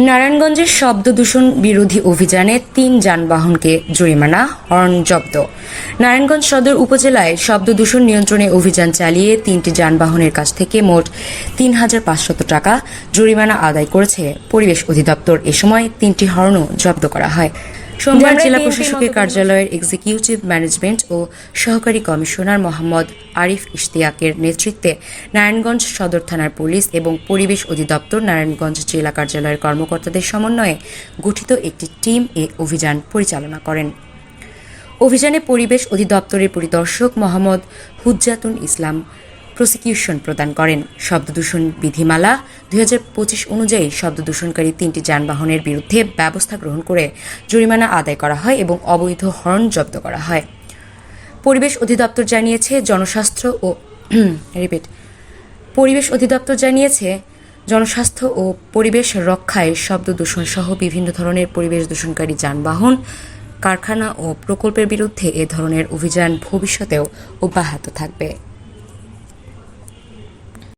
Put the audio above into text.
নারায়ণগঞ্জের শব্দ দূষণ বিরোধী অভিযানে ৩ যানবাহনকে জরিমানা, হর্ন জব্দ। নারায়ণগঞ্জ সদর উপজেলায় শব্দ দূষণ নিয়ন্ত্রণে অভিযান চালিয়ে ৩টি যানবাহনের কাছ থেকে মোট ৩,৫০০ টাকা জরিমানা আদায় করেছে পরিবেশ অধিদপ্তর। এ সময় ৩টি হর্নও জব্দ করা হয়। সোমবার জেলা প্রশাসকের কার্যালয়ের এক্সিকিউটিভ ম্যানেজমেন্ট ও সহকারী কমিশনার মোহাম্মদ আরিফ ইশতিয়াকের নেতৃত্বে নারায়ণগঞ্জ সদর থানার পুলিশ এবং পরিবেশ অধিদপ্তর নারায়ণগঞ্জ জেলা কার্যালয়ের কর্মকর্তাদের সমন্বয়ে গঠিত একটি টিম এ অভিযান পরিচালনা করেন। অভিযানে পরিবেশ অধিদপ্তরের পরিদর্শক মোহাম্মদ হুজ্জাতুল ইসলাম প্রসিকিউশন প্রদান করেন। শব্দদূষণ বিধিমালা ২০২৫ অনুযায়ী শব্দদূষণকারী ৩টি যানবাহনের বিরুদ্ধে ব্যবস্থা গ্রহণ করে জরিমানা আদায় করা হয় এবং অবৈধ হর্ন জব্দ করা হয়। পরিবেশ অধিদপ্তর জানিয়েছে জনস্বাস্থ্য ও পরিবেশ রক্ষায় শব্দ দূষণ সহ বিভিন্ন ধরনের পরিবেশ দূষণকারী যানবাহন, কারখানা ও প্রকল্পের বিরুদ্ধে এ ধরনের অভিযান ভবিষ্যতেও অব্যাহত থাকবে।